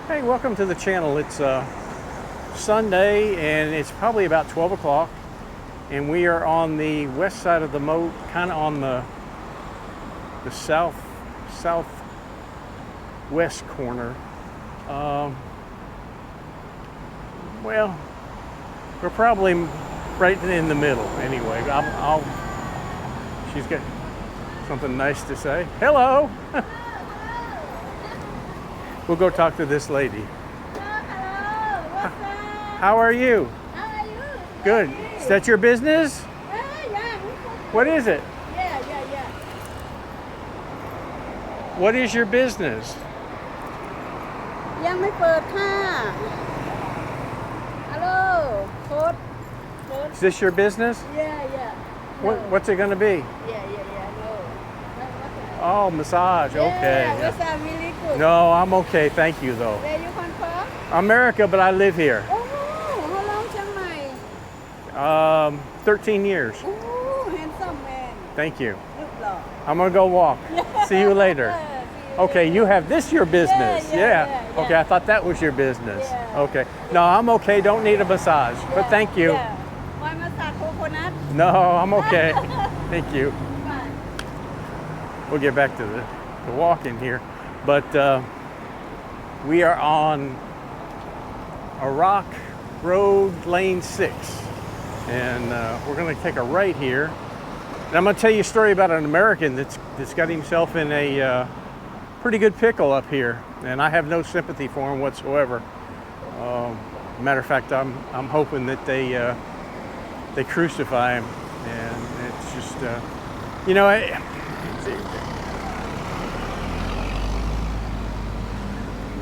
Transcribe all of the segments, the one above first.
Hey, welcome to the channel. It's Sunday and it's probably about 12 o'clock and we are on the west side of the moat, kind of on the southwest corner. Well, we're probably right in the middle anyway. She's got something nice to say. Hello. We'll go talk to this lady. Hello, what's up? How are you? How are you? Good. Is that your business? Yeah. What is it? Yeah. What is your business? ยังไม่เปิดค่ะ Hello, โค้ด Is this your business? Yeah. What's it going to be? Yeah. No. Oh, massage. Okay. Yeah, what's up? Really good. No, I'm okay. Thank you, though. Where you come from? America, but I live here. Oh, how long Chiang Mai? 13 years. Oh, handsome man. Thank you. Look long. I'm going to go walk. See you later. See you Okay, later. you have this your business. Yeah. Okay, I thought that was your business. Yeah. Okay. No, I'm okay. Don't need a massage. But thank you. Yeah. Why massage coconut? No, I'm okay. Thank you. Fine. We'll get back to the walking here. But we are on a rock road, lane 6. And we're going to take a right here. And I'm going to tell you a story about an American that's got himself in a pretty good pickle up here. And I have no sympathy for him whatsoever. Matter of fact, I'm hoping that they crucify him. And it's just,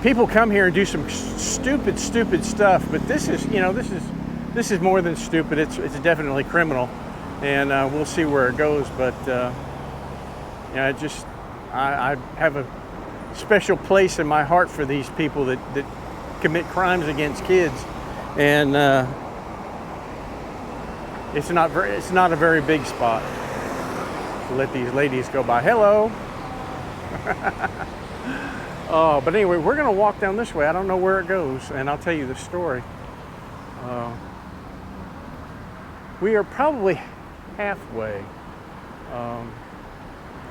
people come here and do some stupid stuff, but this is more than stupid. It's definitely criminal, and we'll see where it goes. But I have a special place in my heart for these people that commit crimes against kids, and it's not a very big spot to let these ladies go by. Hello. But anyway, we're going to walk down this way. I don't know where it goes, and I'll tell you the story. We are probably halfway.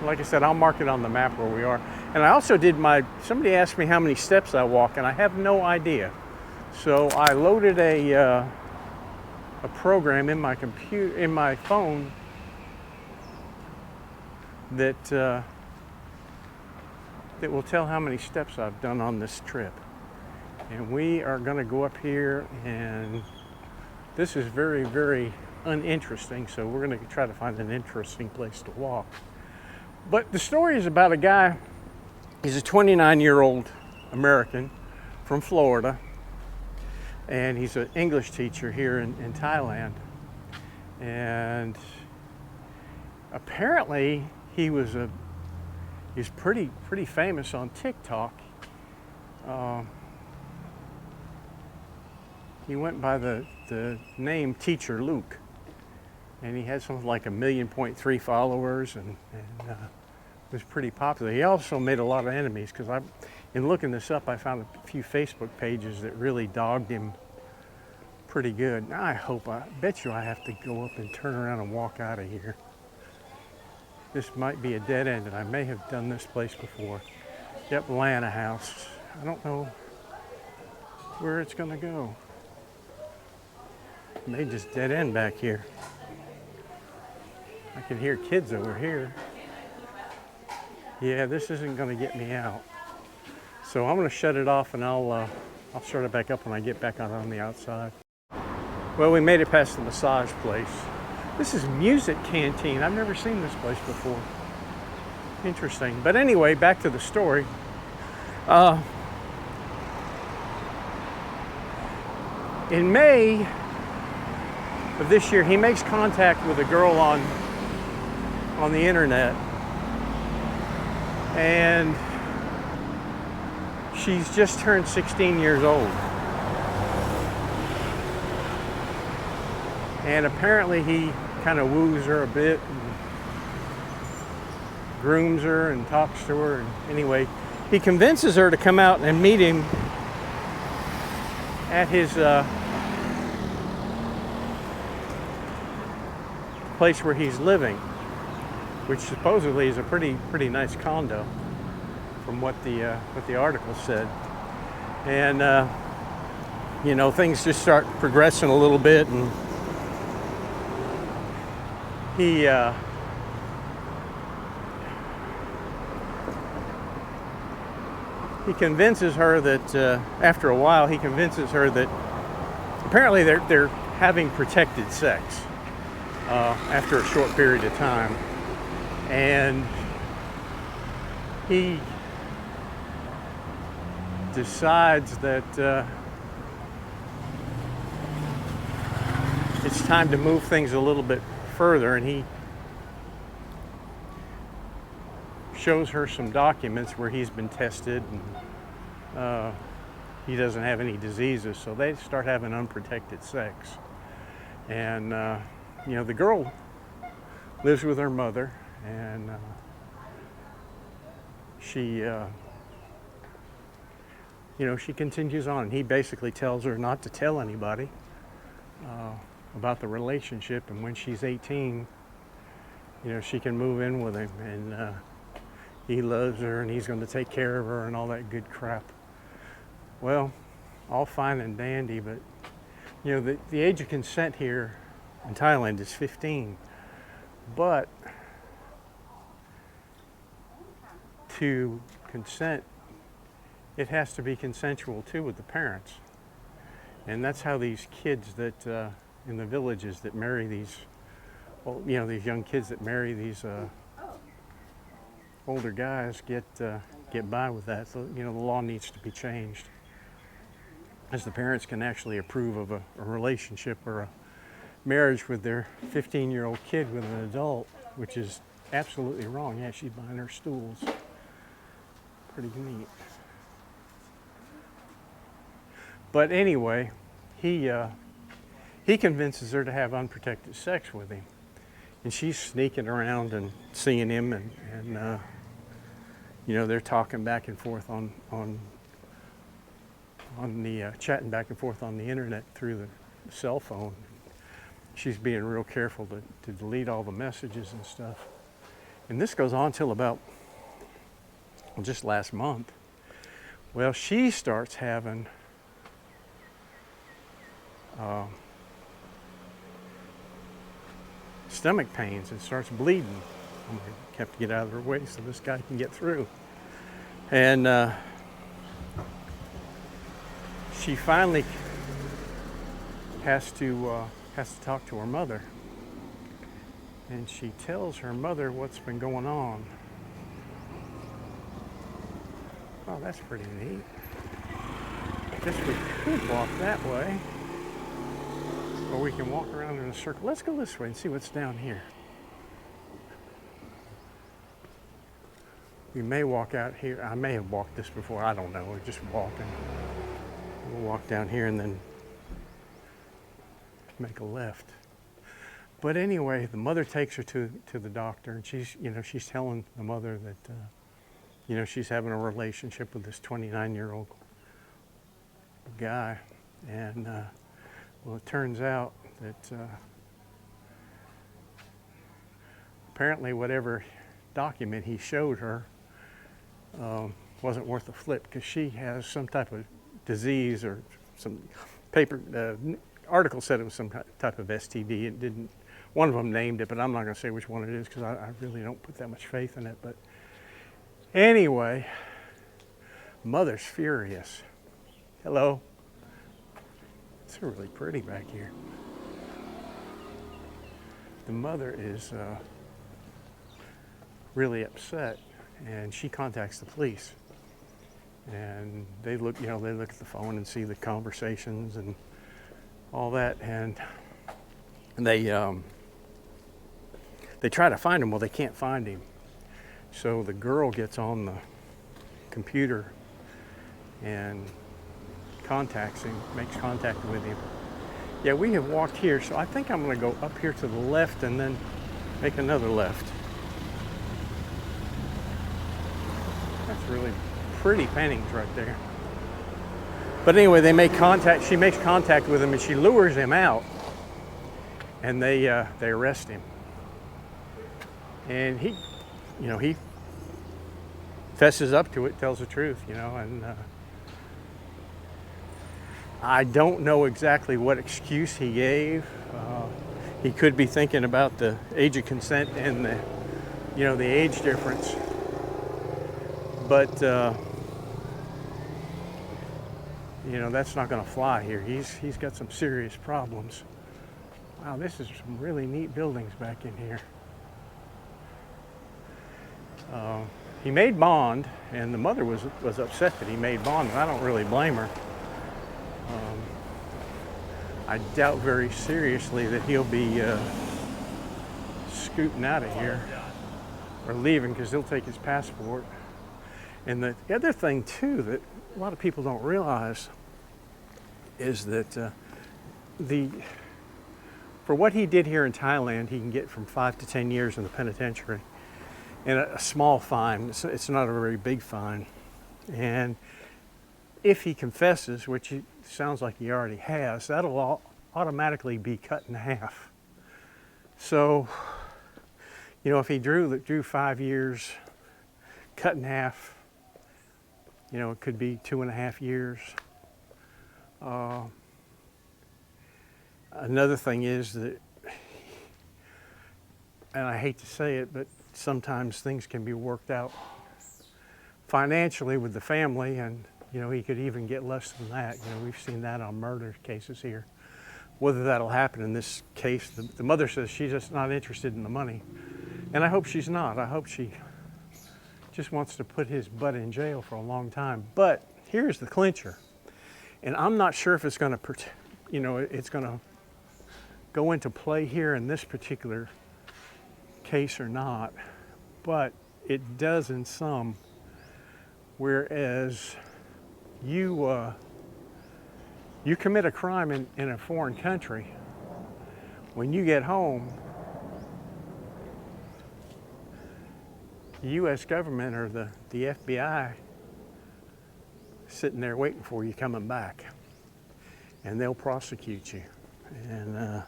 Like I said, I'll mark it on the map where we are. And I also did somebody asked me how many steps I walk, and I have no idea. So I loaded a program in my phone that will tell how many steps I've done on this trip. And we are going to go up here, and this is very, very uninteresting, so we're going to try to find an interesting place to walk. But the story is about a guy. He's a 29-year-old American from Florida, and he's an English teacher here in Thailand. And apparently he's pretty famous on TikTok. He went by the name Teacher Luke, and he had something like 1.3 million followers, and was pretty popular. He also made a lot of enemies, because in looking this up, I found a few Facebook pages that really dogged him pretty good. Now I bet you I have to go up and turn around and walk out of here. This might be a dead end, and I may have done this place before. Yep, Lana House. I don't know where it's going to go. It may just dead end back here. I can hear kids over here. Yeah, this isn't going to get me out. So I'm going to shut it off, and I'll start it back up when I get back out on the outside. Well, we made it past the massage place. This is Music Canteen. I've never seen this place before. Interesting. But anyway, back to the story. In May of this year, he makes contact with a girl on the internet. And she's just turned 16 years old. And apparently he kind of woos her a bit and grooms her and talks to her. And anyway, he convinces her to come out and meet him at his place where he's living, which supposedly is a pretty nice condo, from what the article said. And you know, things just start progressing a little bit, and he convinces her that after a while, he convinces her that apparently they're having protected sex after a short period of time, and he decides that it's time to move things a little bit further, and he shows her some documents where he's been tested and he doesn't have any diseases, so they start having unprotected sex. And you know, the girl lives with her mother, and she you know, she continues on. He basically tells her not to tell anybody about the relationship, and when she's 18, you know, she can move in with him, and he loves her and he's going to take care of her and all that good crap. Well, all fine and dandy, but you know, the age of consent here in Thailand is 15, but to consent, it has to be consensual too with the parents. And that's how these kids that in the villages that marry these, well, you know, these young kids that marry these older guys get by with that. So, you know, the law needs to be changed, as the parents can actually approve of a relationship or a marriage with their 15-year-old kid with an adult, which is absolutely wrong. Yeah, she's buying her stools. Pretty neat. But anyway, he convinces her to have unprotected sex with him, and she's sneaking around and seeing him, and you know, they're talking back and forth on the chatting back and forth on the internet through the cell phone. She's being real careful to delete all the messages and stuff. And this goes on till about, well, just last month. Well, she starts having stomach pains and starts bleeding. I'm gonna have to get out of her way so this guy can get through. And she finally has to talk to her mother, and she tells her mother what's been going on. Oh, that's pretty neat. Guess we could walk that way, or we can walk around in a circle. Let's go this way and see what's down here. We may walk out here. I may have walked this before. I don't know. We're just walking. We'll walk down here and then make a left. But anyway, the mother takes her to the doctor, and she's telling the mother that you know, she's having a relationship with this 29-year-old guy, and well, it turns out that apparently whatever document he showed her wasn't worth a flip, because she has some type of disease, or some paper article said it was some type of STD. It didn't. One of them named it, but I'm not going to say which one it is, because I really don't put that much faith in it. But anyway, mother's furious. Hello. It's really pretty back here. The mother is really upset, and she contacts the police. And they look, you know, they look at the phone and see the conversations and all that, and they try to find him. Well, they can't find him. So the girl gets on the computer and contacts him, makes contact with him. Yeah, we have walked here, so I think I'm going to go up here to the left and then make another left. That's really pretty paintings right there. But anyway, they make contact. She makes contact with him, and she lures him out, and they arrest him. And he, you know, he fesses up to it, tells the truth, you know, and I don't know exactly what excuse he gave. He could be thinking about the age of consent and the, you know, the age difference. But you know, that's not going to fly here. He's got some serious problems. Wow, this is some really neat buildings back in here. He made bond, and the mother was upset that he made bond, and I don't really blame her. I doubt very seriously that he'll be scooting out of here or leaving, because he'll take his passport. And the other thing too that a lot of people don't realize is that for what he did here in Thailand, he can get from 5 to 10 years in the penitentiary. And a small fine. It's not a very big fine. And if he confesses, which it sounds like he already has, that'll automatically be cut in half. So, you know, if he drew 5 years, cut in half, you know, it could be 2.5 years. Another thing is that, and I hate to say it, but sometimes things can be worked out financially with the family, and you know, he could even get less than that. You know, we've seen that on murder cases here. Whether that'll happen in this case, the mother says she's just not interested in the money, and I hope she's not. I hope she just wants to put his butt in jail for a long time. But here's the clincher, and I'm not sure if it's going to, you know, it's going to go into play here in this particular case or not, but it does in some. Whereas you commit a crime in a foreign country, when you get home, the U.S. government or the FBI sitting there waiting for you coming back, and they'll prosecute you. And a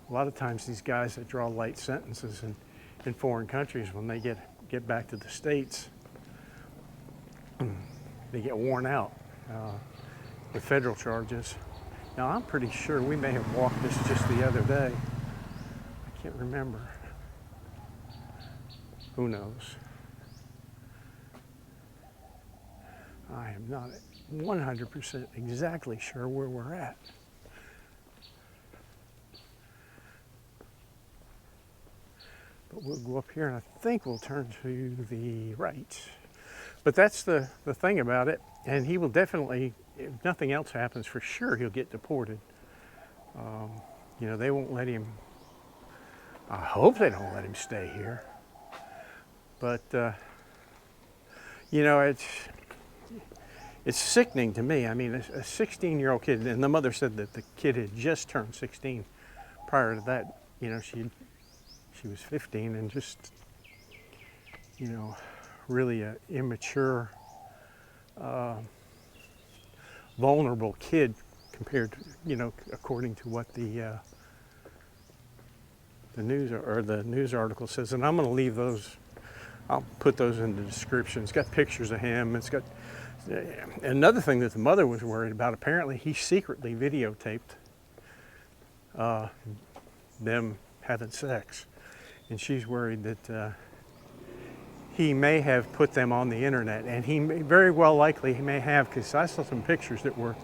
lot of times these guys that draw light sentences in foreign countries, when they get back to the States, they get worn out with federal charges. Now, I'm pretty sure we may have walked this just the other day. I can't remember. Who knows? I am not 100% exactly sure where we're at. But we'll go up here, and I think we'll turn to the right. But that's the thing about it. And he will definitely, if nothing else happens, for sure he'll get deported. You know, they won't let him, I hope they don't let him stay here. But, you know, it's sickening to me. I mean, a 16-year-old kid, and the mother said that the kid had just turned 16. Prior to that, you know, she was 15 and just, you know, really an immature, vulnerable kid compared to, you know, according to what the news article says. And I'm going to leave those. I'll put those in the description. It's got pictures of him. It's got another thing that the mother was worried about. Apparently, he secretly videotaped them having sex. And she's worried that he may have put them on the internet, and he may, very well likely he may have, because I saw some pictures that were,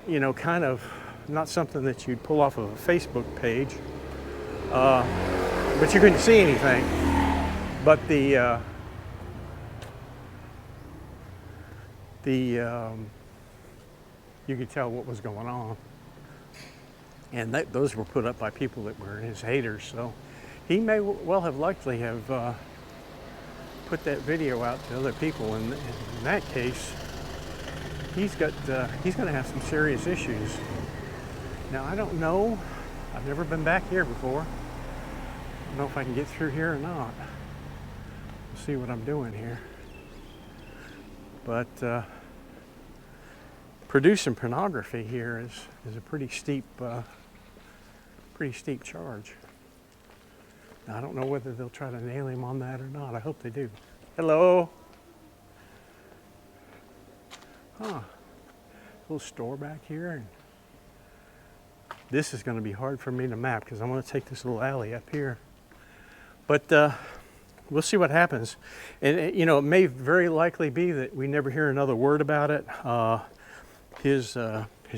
you know, kind of not something that you'd pull off of a Facebook page, but you couldn't see anything. But you could tell what was going on, and those were put up by people that were his haters. So he may well have likely have put that video out to other people, and in that case, he's going to have some serious issues. Now, I don't know. I've never been back here before. I don't know if I can get through here or not. We'll see what I'm doing here. But producing pornography here is a pretty steep charge. Now, I don't know whether they'll try to nail him on that or not. I hope they do. Hello. Huh. Little store back here. And this is going to be hard for me to map because I'm going to take this little alley up here. But we'll see what happens. And you know, it may very likely be that we never hear another word about it. His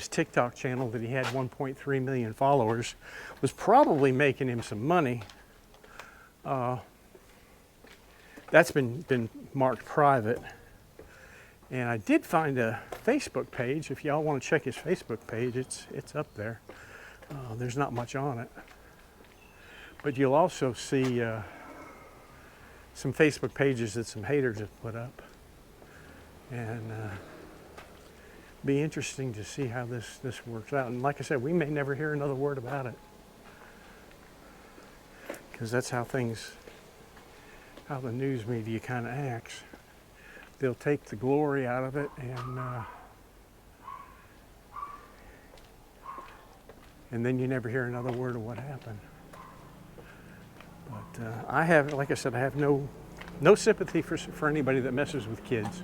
TikTok channel that he had 1.3 million followers was probably making him some money. That's been marked private. And I did find a Facebook page. If y'all want to check his Facebook page, it's up there. There's not much on it. But you'll also see some Facebook pages that some haters have put up. And be interesting to see how this works out. And like I said, we may never hear another word about it. Because that's how the news media kind of acts. They'll take the glory out of it and then you never hear another word of what happened. But I have, like I said, I have no sympathy for anybody that messes with kids.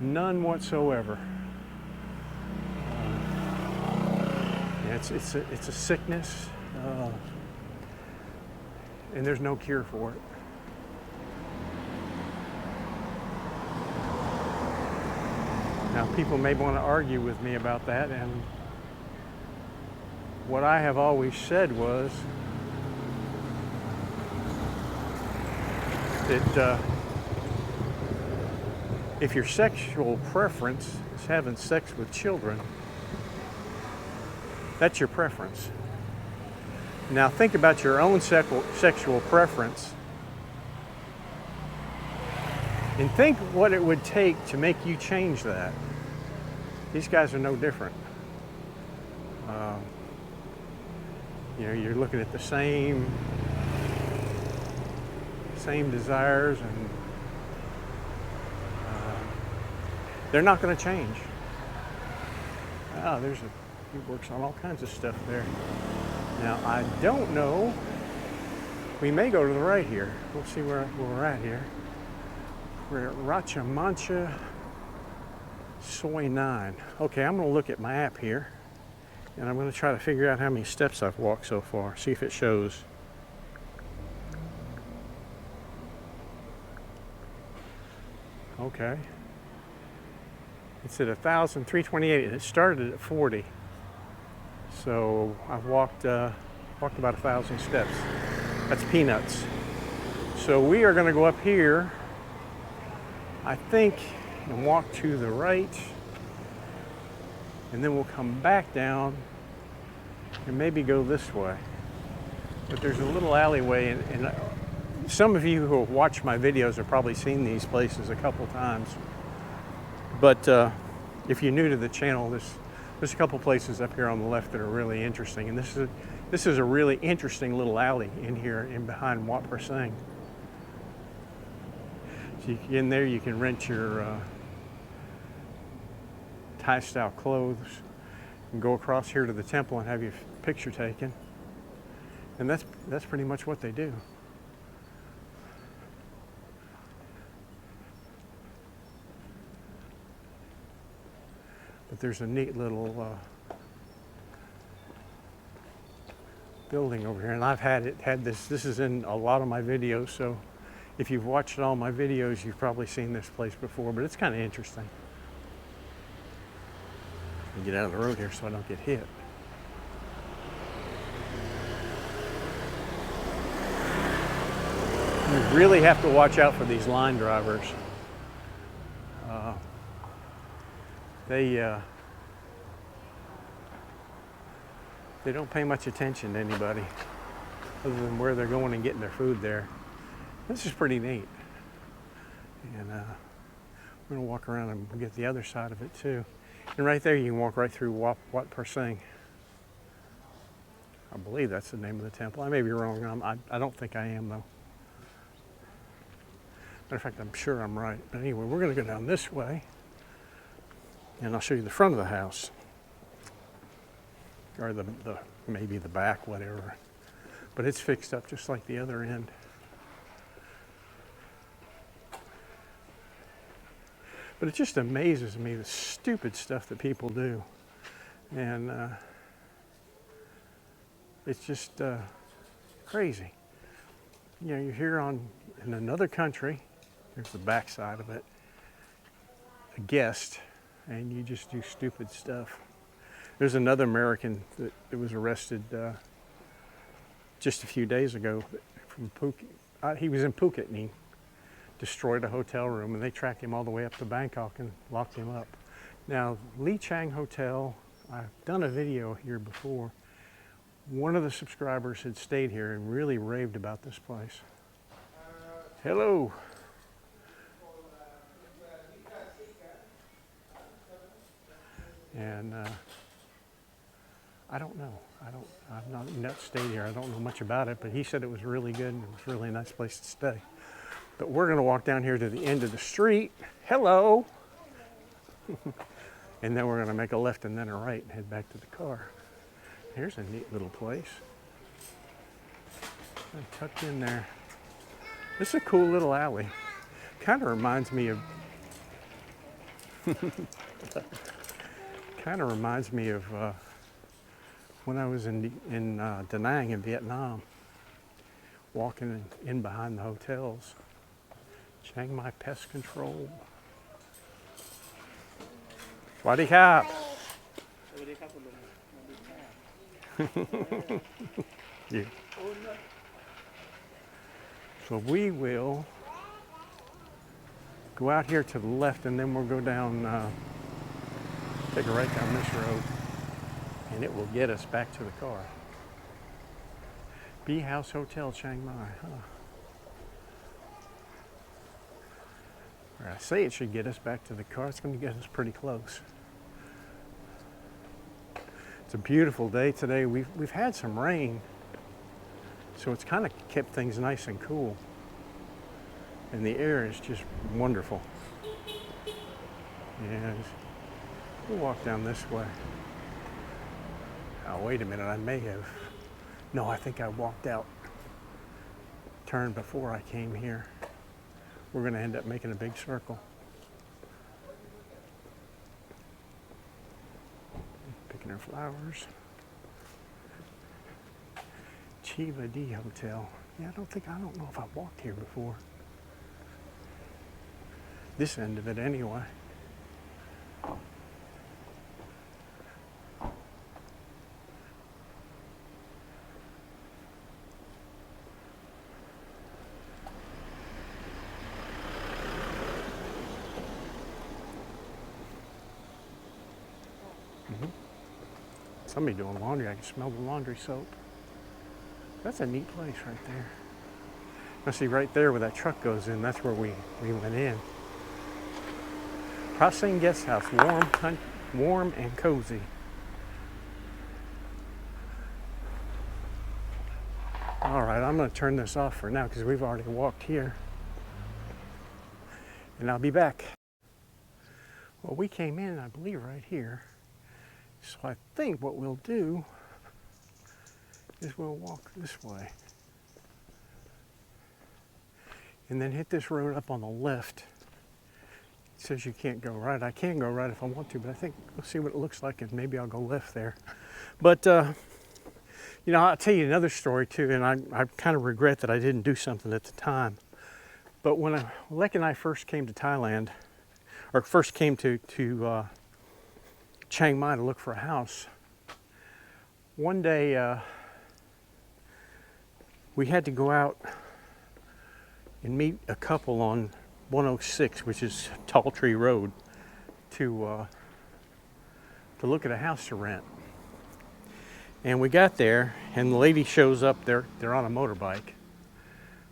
None whatsoever. It's a sickness, and there's no cure for it. Now, people may want to argue with me about that, and what I have always said was that if your sexual preference is having sex with children, that's your preference. Now think about your own sexual preference and think what it would take to make you change that. These guys are no different. You know, you're looking at the same desires, and they're not going to change. Oh, he works on all kinds of stuff there. Now, I don't know. We may go to the right here. We'll see where we're at here. We're at Racha Mancha Soy 9. Okay, I'm going to look at my app here, and I'm going to try to figure out how many steps I've walked so far. See if it shows. Okay. It's at 1,328, and it started at 40. So I've walked about 1,000 steps. That's peanuts. So we are going to go up here, I think, and walk to the right, and then we'll come back down and maybe go this way. But there's a little alleyway, and some of you who have watched my videos have probably seen these places a couple times. But if you're new to the channel, there's a couple places up here on the left that are really interesting, and this is a really interesting little alley in here, in behind Wat Phra Singh. So you, in there, you can rent your Thai-style clothes and go across here to the temple and have your picture taken. And that's pretty much what they do. But there's a neat little building over here, and I've had this. This is in a lot of my videos, so if you've watched all my videos, you've probably seen this place before, but it's kind of interesting. Let me get out of the road here so I don't get hit. You really have to watch out for these line drivers. They don't pay much attention to anybody other than where they're going and getting their food there. This is pretty neat. And we're going to walk around and get the other side of it too. And right there you can walk right through Wat Phra Singh. I believe that's the name of the temple. I may be wrong. I don't think I am though. Matter of fact, I'm sure I'm right. But anyway, we're going to go down this way. And I'll show you the front of the house, or the maybe the back, whatever. But it's fixed up just like the other end. But it just amazes me the stupid stuff that people do. And it's just crazy. You know, you're here in another country, here's the back side of it, a guest, and you just do stupid stuff. There's another American that was arrested just a few days ago from Phuket. He was in Phuket and he destroyed a hotel room, and they tracked him all the way up to Bangkok and locked him up. Now, Lee Chang Hotel, I've done a video here before. One of the subscribers had stayed here and really raved about this place. Hello. And I don't know. I've not stayed here. I don't know much about it, but he said it was really good and it was a really nice place to stay. But we're going to walk down here to the end of the street. Hello. And then we're going to make a left and then a right and head back to the car. Here's a neat little place. Tucked in there. This is a cool little alley. Kind of reminds me of when I was in Da Nang in Vietnam, walking in behind the hotels. Chiang Mai Pest Control. Swadee Krap. Yeah. So we will go out here to the left and then we'll go down, take a right down this road and it will get us back to the car. Bee House Hotel, Chiang Mai. Huh. Or I say it should get us back to the car. It's going to get us pretty close. It's a beautiful day today. We've had some rain, so it's kind of kept things nice and cool. And the air is just wonderful. And we'll walk down this way. Oh, wait a minute, I may have. No, I think I walked out, turned before I came here. We're going to end up making a big circle. Picking our flowers. Chiva D Hotel. Yeah, I don't know if I've walked here before. This end of it anyway. Somebody doing laundry. I can smell the laundry soap. That's a neat place right there. Now see right there where that truck goes in, that's where we went in. Prasing Guest House, warm and cozy. All right, I'm going to turn this off for now because we've already walked here. And I'll be back. Well, we came in, I believe, right here. So I think what we'll do is we'll walk this way. And then hit this road up on the left. It says you can't go right. I can go right if I want to, but I think we'll see what it looks like and maybe I'll go left there. But, you know, I'll tell you another story too, and I kind of regret that I didn't do something at the time. But when Lek and I first came to Thailand, or first came to Chiang Mai to look for a house, one day we had to go out and meet a couple on 106, which is Tall Tree Road, to look at a house to rent. And we got there, and the lady shows up. They're on a motorbike.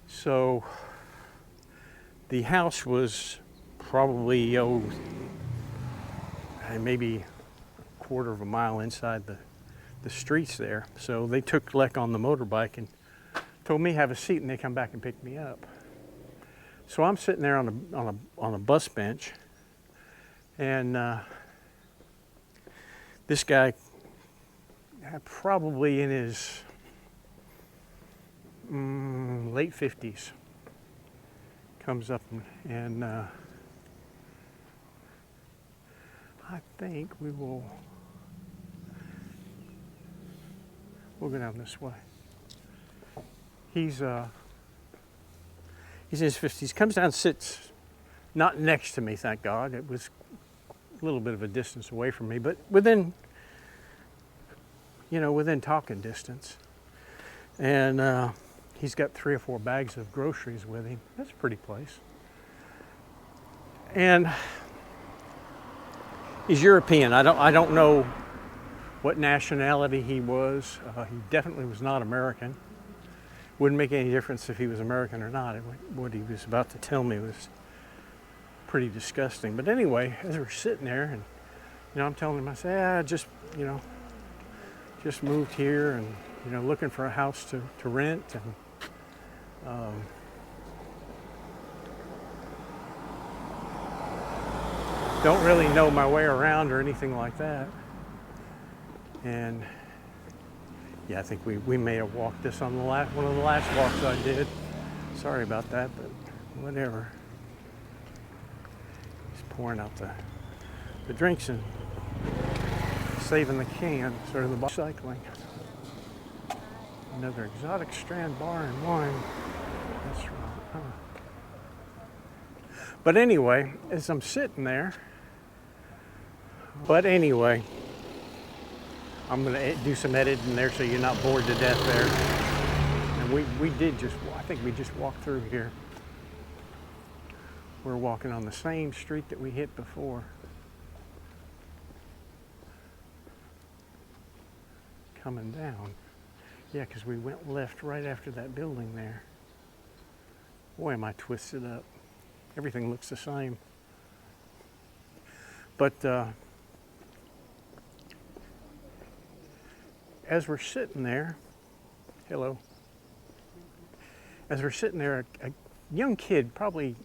So the house was probably maybe a quarter of a mile inside the streets there. So they took Lek on the motorbike and told me to have a seat, and they come back and pick me up. So I'm sitting there on a bus bench, and This guy, probably in his late 50s, comes up and I think we'll go down this way. He's in his 50s. Comes down, sits not next to me, thank God. It was a little bit of a distance away from me, but within talking distance. And he's got 3 or 4 bags of groceries with him. That's a pretty place. And he's European. I don't know what nationality he was. He definitely was not American. Wouldn't make any difference if he was American or not. What he was about to tell me was pretty disgusting. But anyway, as we're sitting there, and I'm telling him, I say, just moved here, and looking for a house to rent, and don't really know my way around or anything like that. And yeah, I think we may have walked this on one of the last walks I did. Sorry about that, but whatever. He's pouring out the drinks and saving the cans, or the recycling. Another exotic strand bar and wine. That's right. Huh. But anyway, as I'm sitting there, I'm going to do some editing there so you're not bored to death there. And I think we just walked through here. We're walking on the same street that we hit before. Coming down. Yeah, because we went left right after that building there. Boy, am I twisted up. Everything looks the same. But as we're sitting there, hello. As we're sitting there, a young kid, probably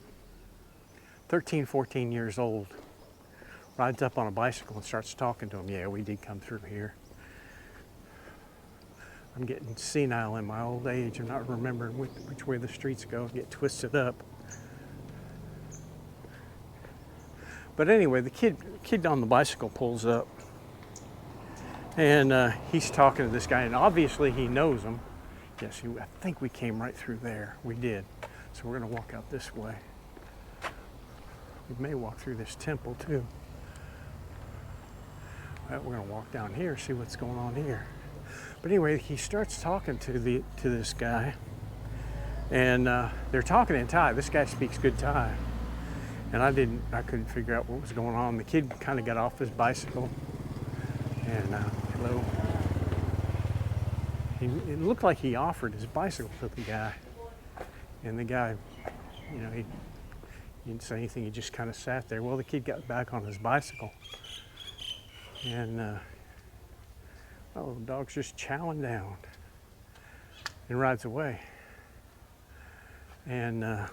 13, 14 years old, rides up on a bicycle and starts talking to him. Yeah, we did come through here. I'm getting senile in my old age. I'm not remembering which way the streets go. I get twisted up. But anyway, the kid on the bicycle pulls up, and he's talking to this guy, and obviously he knows him. Yes, I think we came right through there. We did. So we're going to walk out this way. We may walk through this temple too. Well, we're going to walk down here, see what's going on here. But anyway, he starts talking to this guy, and they're talking in Thai. This guy speaks good Thai, and I couldn't figure out what was going on. The kid kind of got off his bicycle, and hello. It looked like he offered his bicycle to the guy, and the guy, he didn't say anything. He just kind of sat there. Well, the kid got back on his bicycle, and the dog's just chowing down and rides away. And the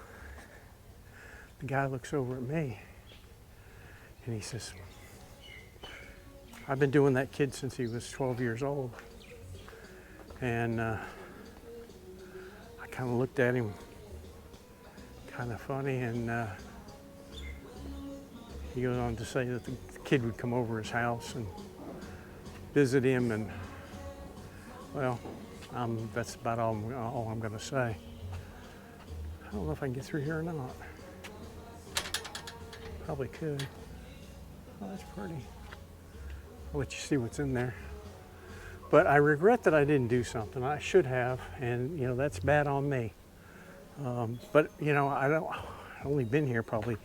guy looks over at me and he says, I've been doing that kid since he was 12 years old. And I kind of looked at him kind of funny, and he goes on to say that the kid would come over his house and visit him, and well, that's about all I'm going to say. I don't know if I can get through here or not. Probably could. Oh, that's pretty. I'll let you see what's in there. But I regret that I didn't do something. I should have, and that's bad on me. But I've only been here probably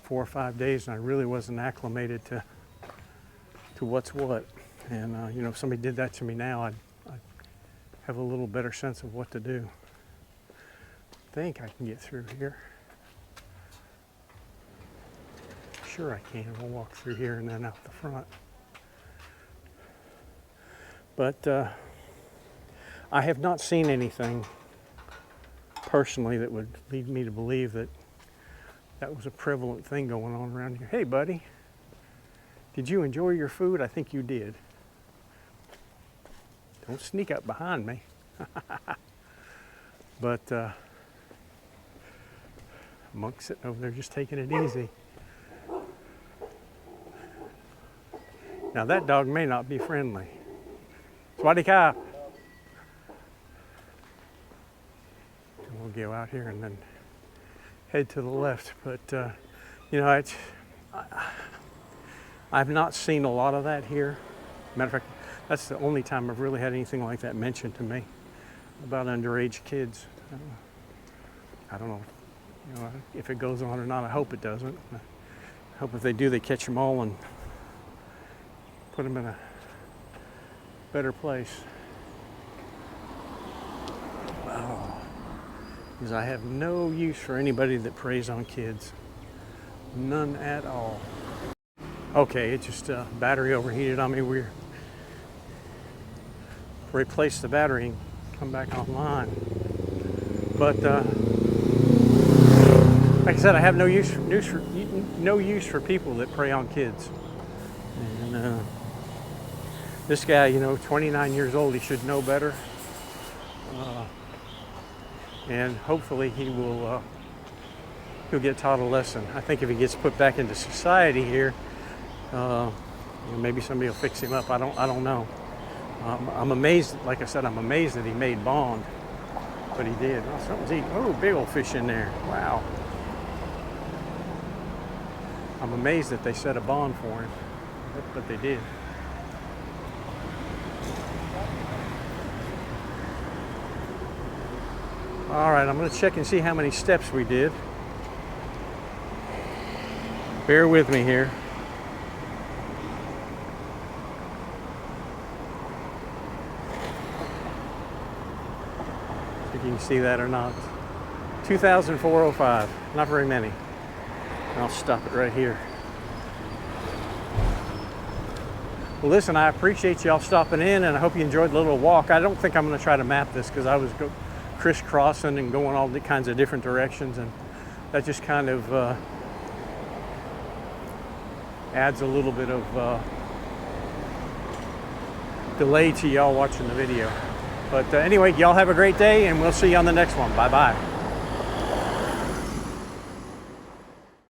4 or 5 days, and I really wasn't acclimated to what's what. And if somebody did that to me now, I'd have a little better sense of what to do. I think I can get through here. Sure I can. We'll walk through here and then out the front. But I have not seen anything personally that would lead me to believe that was a prevalent thing going on around here. Hey, buddy. Did you enjoy your food? I think you did. Don't sneak up behind me. But Monk's sitting over there just taking it easy. Now that dog may not be friendly. Swaddy Ka. We'll go out here and then head to the left. But you know, I've not seen a lot of that here. Matter of fact, that's the only time I've really had anything like that mentioned to me about underage kids. I don't know, you know, if it goes on or not. I hope it doesn't. I hope if they do, they catch them all and put them in a better place. Oh, because I have no use for anybody that preys on kids. None at all. Okay, it just battery overheated on me. We're replace the battery and come back online. But like I said, I have no use for people that prey on kids. And this guy, you know, 29 years old, he should know better. And hopefully he'll get taught a lesson. I think if he gets put back into society here, you know, maybe somebody will fix him up. I don't know. I'm amazed, like I said, I'm amazed that he made bond, but he did. Oh, something's eating. Oh, big old fish in there. Wow. I'm amazed that they set a bond for him, but they did. All right, I'm going to check and see how many steps we did. Bear with me here. If you can see that or not. 2,405, not very many. I'll stop it right here. Well, listen, I appreciate y'all stopping in, and I hope you enjoyed the little walk. I don't think I'm going to try to map this because I was crisscrossing and going all kinds of different directions, and that just kind of adds a little bit of delay to y'all watching the video. But anyway, y'all have a great day, and we'll see you on the next one. Bye-bye.